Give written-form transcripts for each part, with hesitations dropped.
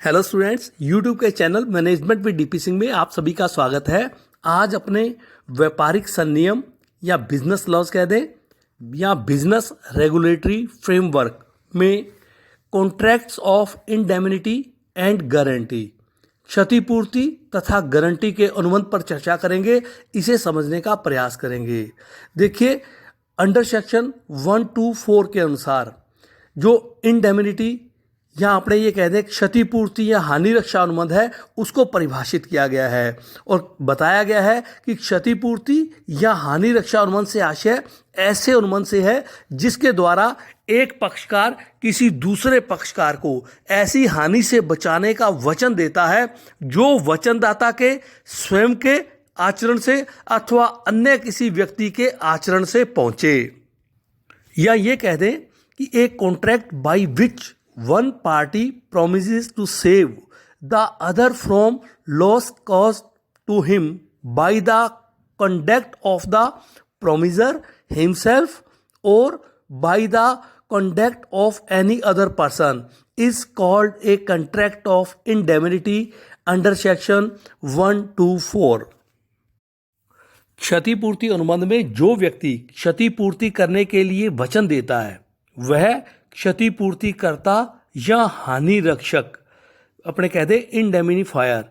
Hello students, YouTube के channel management with DP Singh में आप सभी का स्वागत है। आज अपने व्यापारिक संनियम या बिजनेस लॉज कह दें या बिजनेस रेगुलेटरी फ्रेमवर्क में contracts of indemnity and guarantee, क्षतिपूर्ति तथा गारंटी के अनुबंध पर चर्चा करेंगे। इसे समझने का प्रयास करेंगे। देखिए, अंडर सेक्शन 124 के अनुसार जो इंडेमनिटी या આપણે ये कह दें क्षतिपूर्ति या हानि रक्षा अनुबंध है, उसको परिभाषित किया गया है और बताया गया है कि क्षतिपूर्ति या हानि रक्षा अनुबंध से आशय ऐसे अनुबंध से है जिसके द्वारा एक पक्षकार किसी दूसरे पक्षकार को ऐसी हानि से बचाने का वचन देता है जो वचनदाता के स्वयं के आचरण से अथवा अन्य किसी व्यक्ति के आचरण से पहुंचे। या ये कह दें कि एक contract by which one party promises to save the other from loss caused to him by the conduct of the promiser himself or by the conduct of any other person is called a contract of indemnity under section 124। क्षतिपूर्ति अनुबंध में जो व्यक्ति क्षतिपूर्ति करने के लिए वचन देता है वह क्षतिपूर्तिकर्ता या हानि रक्षक अपने कह दे इंडेमिनिफायर,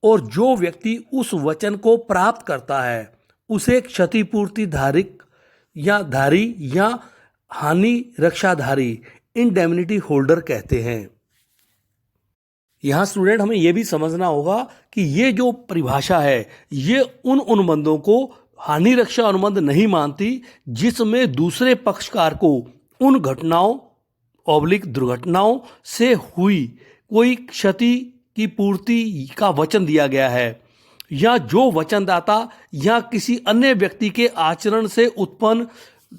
और जो व्यक्ति उस वचन को प्राप्त करता है उसे क्षतिपूर्ति धारक या धारी या हानि रक्षाधारी इंडेमिनिटी होल्डर कहते हैं। यहाँ स्टूडेंट हमें यह भी समझना होगा कि ये जो परिभाषा है ये उन अनुबंधों को हानि रक्षा अनुबंध नहीं मानती जिसमें दूसरे पक्षकार को उन घटनाओं दुर्घटनाओं से हुई कोई क्षति की पूर्ति का वचन दिया गया है या जो वचनदाता या किसी अन्य व्यक्ति के आचरण से उत्पन्न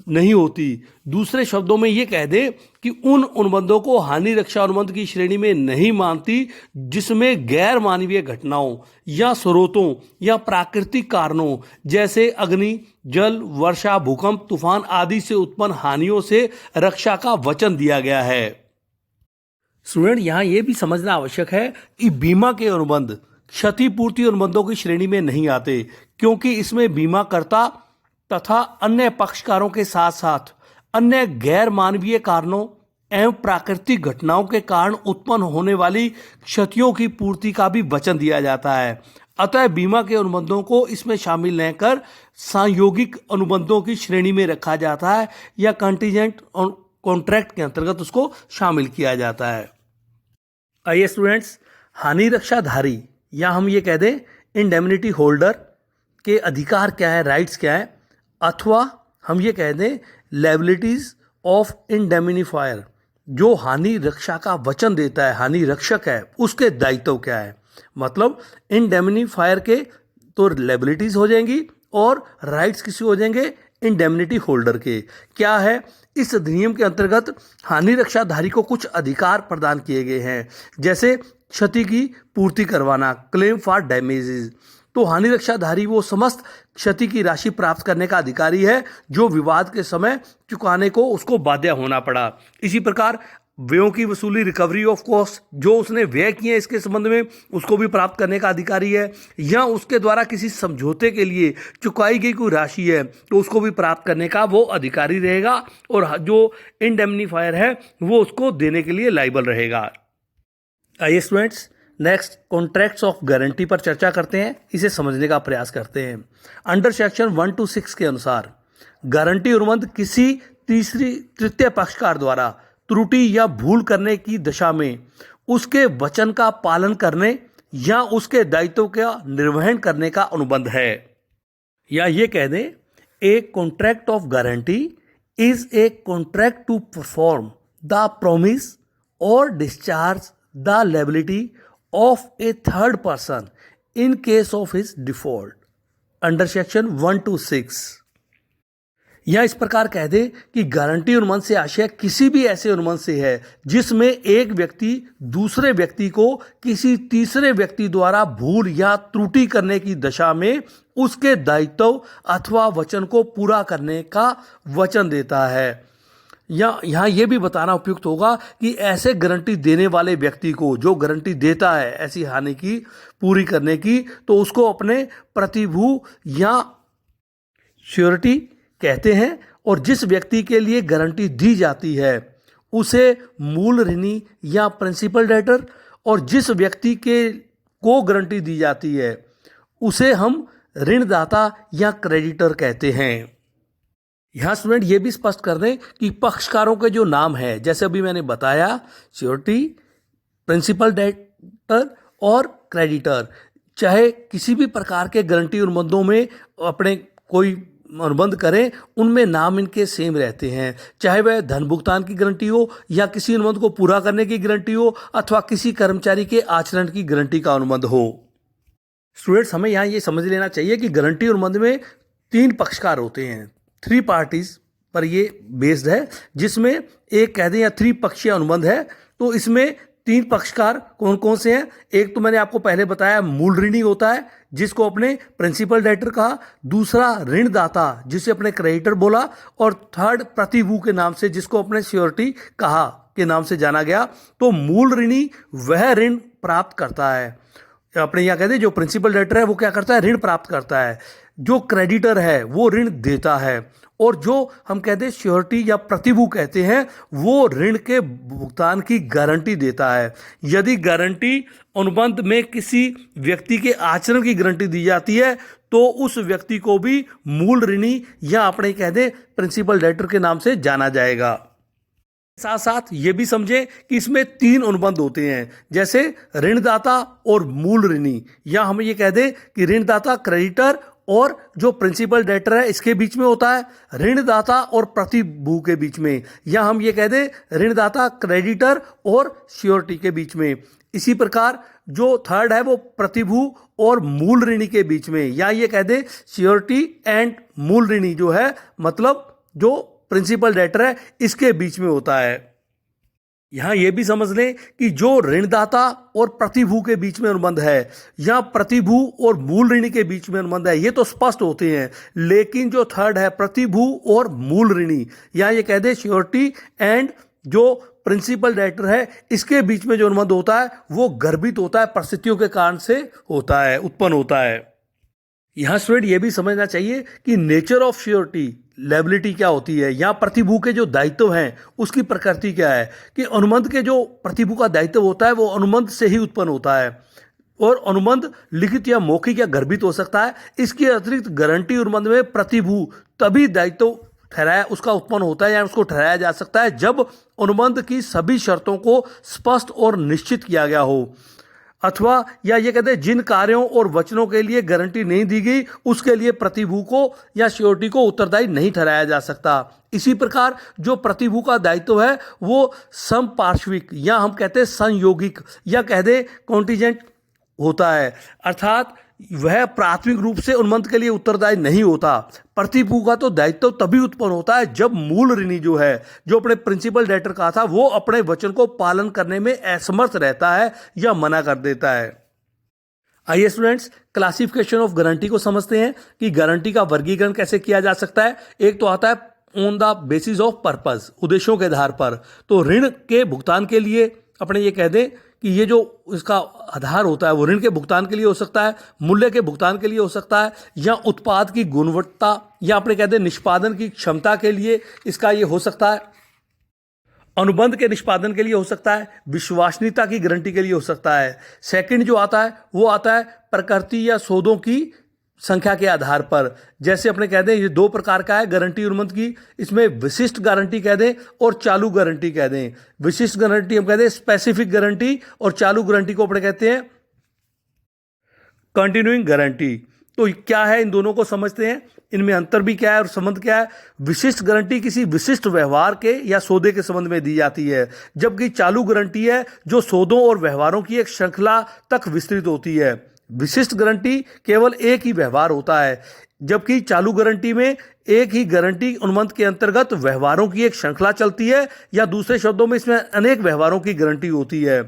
नहीं होती। दूसरे शब्दों में ये कह दे कि उन अनुबंधों को हानि रक्षा अनुबंध की श्रेणी में नहीं मानती जिसमें गैर मानवीय घटनाओं या स्रोतों या प्राकृतिक कारणों जैसे अग्नि, जल, वर्षा, भूकंप, तूफान आदि से उत्पन्न हानियों से रक्षा का वचन दिया गया है। स्टूडेंट, यहाँ ये भी समझना आवश्यक है कि बीमा के अनुबंध क्षतिपूर्ति अनुबंधों की श्रेणी में नहीं आते, क्योंकि इसमें बीमाकर्ता तथा अन्य पक्षकारों के साथ साथ अन्य गैर मानवीय कारणों एवं प्राकृतिक घटनाओं के कारण उत्पन्न होने वाली क्षतियों की पूर्ति का भी वचन दिया जाता है। अतः बीमा के अनुबंधों को इसमें शामिल न कर संयोगिक अनुबंधों की श्रेणी में रखा जाता है या कंटीजेंट कॉन्ट्रैक्ट के अंतर्गत उसको शामिल किया जाता है। आइए स्टूडेंट्स, हानि रक्षाधारी या हम ये कह दें इंडेमनिटी होल्डर के अधिकार क्या है, राइट्स क्या है, अथवा हम ये कह दें लायबिलिटीज ऑफ इंडेमिनिफायर जो हानि रक्षा का वचन देता है, हानि रक्षक है, उसके दायित्व क्या है। मतलब इंडेमिनिफायर के तो लायबिलिटीज हो जाएंगी और राइट्स किसी हो जाएंगे इंडेमनिटी होल्डर के। क्या है, इस अधिनियम के अंतर्गत हानि रक्षाधारी को कुछ अधिकार प्रदान किए गए हैं, जैसे क्षति की पूर्ति करवाना, क्लेम फॉर डैमेजेस। तो हानि रक्षाधारी वो समस्त क्षति की राशि प्राप्त करने का अधिकारी है जो विवाद के समय चुकाने को उसको बाध्य होना पड़ा। इसी प्रकार व्ययों की वसूली, रिकवरी ऑफ कॉस्ट, जो उसने व्यय किए इसके संबंध में उसको भी प्राप्त करने का अधिकारी है, या उसके द्वारा किसी समझौते के लिए चुकाई गई कोई राशि है तो उसको भी प्राप्त करने का वो अधिकारी रहेगा, और जो इंडेमनिफायर है वो उसको देने के लिए लायबल रहेगा। आइए students, next contracts of guarantee पर चर्चा करते हैं, इसे समझने का प्रयास करते हैं। अंडर सेक्शन 126 के अनुसार गारंटी अनुबंध किसी तृतीय पक्षकार द्वारा त्रुटि या भूल करने की दशा में उसके वचन का पालन करने या उसके दायित्व का निर्वहन करने का अनुबंध है। या ये कह दें, a contract of guarantee is a contract to perform the promise और discharge the liability of a third person in case of his default under section 126। या इस प्रकार कह दे कि गारंटी अनुबंध से आशय किसी भी ऐसे अनुबंध से है जिसमें एक व्यक्ति दूसरे व्यक्ति को किसी तीसरे व्यक्ति द्वारा भूल या त्रुटि करने की दशा में उसके दायित्व अथवा वचन को पूरा करने का वचन देता है। या यहाँ ये भी बताना उपयुक्त होगा कि ऐसे गारंटी देने वाले व्यक्ति को, जो गारंटी देता है ऐसी हानि की पूरी करने की, तो उसको अपने प्रतिभू या श्योरिटी कहते हैं। और जिस व्यक्ति के लिए गारंटी दी जाती है उसे मूल ऋणी या प्रिंसिपल डेटर, और जिस व्यक्ति के को गारंटी दी जाती है उसे हम ऋणदाता या क्रेडिटर कहते हैं। यहाँ स्टूडेंट ये भी स्पष्ट कर दें कि पक्षकारों के जो नाम है, जैसे अभी मैंने बताया, श्योरिटी, प्रिंसिपल डेटर और क्रेडिटर, चाहे किसी भी प्रकार के गारंटी अनुबंधों में अपने कोई अनुबंध करें, उनमें नाम इनके सेम रहते हैं, चाहे वह धन भुगतान की गारंटी हो या किसी अनुबंध को पूरा करने की गारंटी हो अथवा किसी कर्मचारी के आचरण की गारंटी का अनुबंध हो। स्टूडेंट्स, हमें यहाँ ये समझ लेना चाहिए कि गारंटी अनुबंध में 3 पक्षकार होते हैं, 3 पार्टीज पर ये बेस्ड है, जिसमें एक कह दें या 3 पक्षीय अनुबंध है। तो इसमें 3 पक्षकार कौन कौन से हैं? एक तो मैंने आपको पहले बताया मूल ऋणी होता है, जिसको अपने प्रिंसिपल डेटर कहा, दूसरा ऋणदाता जिसे अपने क्रेडिटर बोला, और थर्ड प्रतिभू के नाम से जिसको अपने श्योरिटी कहा के नाम से जाना गया। तो मूल ऋणी वह ऋण प्राप्त करता है, अपने यहाँ कहते हैं जो प्रिंसिपल डेटर है वो क्या करता है? ऋण प्राप्त करता है। जो क्रेडिटर है वो ऋण देता है, और जो हम कहते हैं श्योरिटी या प्रतिभू कहते हैं वो ऋण के भुगतान की गारंटी देता है। यदि गारंटी अनुबंध में किसी व्यक्ति के आचरण की गारंटी दी जाती है तो उस व्यक्ति को भी मूल ऋणी या अपने कह दें प्रिंसिपल डेटर के नाम से जाना जाएगा। साथ साथ ये भी समझें कि इसमें 3 अनुबंध होते हैं, जैसे ऋणदाता और मूल ऋणी, या हम ये कह दें कि ऋणदाता क्रेडिटर और जो प्रिंसिपल डेटर है इसके बीच में होता है, ऋणदाता और प्रतिभू के बीच में, या हम ये कह दें ऋणदाता क्रेडिटर और श्योरिटी के बीच में। इसी प्रकार जो थर्ड है वो प्रतिभू और मूल ऋणी के बीच में, या ये कह दें श्योरिटी एंड मूल ऋणी जो है, मतलब जो प्रिंसिपल डेटर है इसके बीच में होता है। यहां यह भी समझ लें कि जो ऋणदाता और प्रतिभू के बीच में अनुबंध है या प्रतिभू और मूल ऋणी के बीच में अनुबंध है, ये तो स्पष्ट होते हैं, लेकिन जो थर्ड है प्रतिभू और मूल ऋणी, या ये कह दे श्योरिटी एंड जो प्रिंसिपल डेटर है, इसके बीच में जो अनुबंध होता है वो गर्भित होता है, परिस्थितियों के कारण से होता है, उत्पन्न होता है। यहां स्टूडेंट ये भी समझना चाहिए कि नेचर ऑफ श्योरिटी, लायबिलिटी क्या होती है, या प्रतिभू के जो दायित्व हैं उसकी प्रकृति क्या है, कि अनुबंध के जो प्रतिभू का दायित्व होता है वो अनुबंध से ही उत्पन्न होता है, और अनुबंध लिखित या मौखिक या गर्भित हो सकता है। इसके अतिरिक्त गारंटी अनुबंध में प्रतिभू तभी दायित्व ठहराया उसका उत्पन्न होता है या उसको ठहराया जा सकता है जब अनुबंध की सभी शर्तों को स्पष्ट और निश्चित किया गया हो, अथवा या ये कहते हैं जिन कार्यों और वचनों के लिए गारंटी नहीं दी गई उसके लिए प्रतिभू को या श्योरिटी को उत्तरदायी नहीं ठहराया जा सकता। इसी प्रकार जो प्रतिभू का दायित्व है वो समपार्श्विक या हम कहते हैं संयोगिक या कह दें कॉन्टिजेंट होता है, अर्थात वह प्राथमिक रूप से अनुबंध के लिए उत्तरदायी नहीं होता। प्रतिभू का तो दायित्व तभी उत्पन्न होता है जब मूल ऋणी जो है, जो अपने प्रिंसिपल डेटर का था, वो अपने वचन को पालन करने में असमर्थ रहता है या मना कर देता है। आइए स्टूडेंट्स, क्लासिफिकेशन ऑफ गारंटी को समझते हैं कि गारंटी का वर्गीकरण कैसे किया जा सकता है। एक तो आता है on the basis of purpose, उद्देश्यों के आधार पर। तो ऋण के भुगतान के लिए अपने ये कह दें कि ये जो इसका आधार होता है वो ऋण के भुगतान के लिए हो सकता है, मूल्य के भुगतान के लिए हो सकता है, या उत्पाद की गुणवत्ता या अपने कहते हैं निष्पादन की क्षमता के लिए इसका ये हो सकता है, अनुबंध के निष्पादन के लिए हो सकता है, विश्वसनीयता की गारंटी के लिए हो सकता है। सेकंड जो आता है वो आता है प्रकृति या सौदों की संख्या के आधार पर। जैसे अपने कह दें ये 2 प्रकार का है गारंटी अनुबंध की, इसमें विशिष्ट गारंटी कह दें और चालू गारंटी कह दें। विशिष्ट गारंटी हम कहते हैं स्पेसिफिक गारंटी, और चालू गारंटी को अपने कहते हैं कंटिन्यूइंग गारंटी। तो क्या है, इन दोनों को समझते हैं, इनमें अंतर भी क्या है और संबंध क्या है। विशिष्ट गारंटी किसी विशिष्ट व्यवहार के या सौदे के संबंध में दी जाती है, जबकि चालू गारंटी है जो सौदों और व्यवहारों की एक श्रृंखला तक विस्तृत होती है। विशिष्ट गारंटी केवल एक ही व्यवहार होता है, जबकि चालू गारंटी में एक ही गारंटी अनुबंध के अंतर्गत व्यवहारों की एक श्रृंखला चलती है, या दूसरे शब्दों में इसमें अनेक व्यवहारों की गारंटी होती है।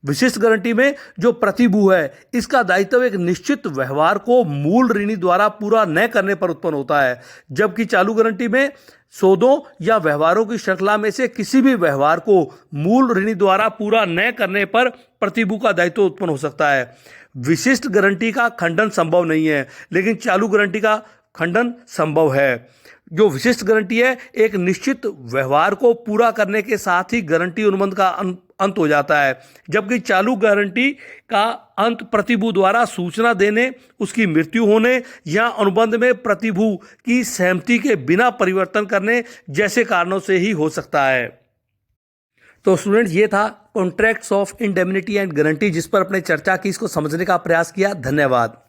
विशिष्ट गारंटी में जो प्रतिभू है इसका दायित्व एक निश्चित व्यवहार को मूल ऋणी द्वारा पूरा न करने पर उत्पन्न होता है, जबकि चालू गारंटी में सौदों या व्यवहारों की श्रृंखला में से किसी भी व्यवहार को मूल ऋणी द्वारा पूरा न करने पर प्रतिभू का दायित्व उत्पन्न हो सकता है। विशिष्ट गारंटी का खंडन संभव नहीं है, लेकिन चालू गारंटी का खंडन संभव है। जो विशिष्ट गारंटी है, एक निश्चित व्यवहार को पूरा करने के साथ ही गारंटी अनुबंध का अंत हो जाता है, जबकि चालू गारंटी का अंत प्रतिभू द्वारा सूचना देने, उसकी मृत्यु होने या अनुबंध में प्रतिभू की सहमति के बिना परिवर्तन करने जैसे कारणों से ही हो सकता है। तो स्टूडेंट्स, ये था contracts of indemnity and guarantee, जिस पर अपने चर्चा की, इसको समझने का प्रयास किया। धन्यवाद।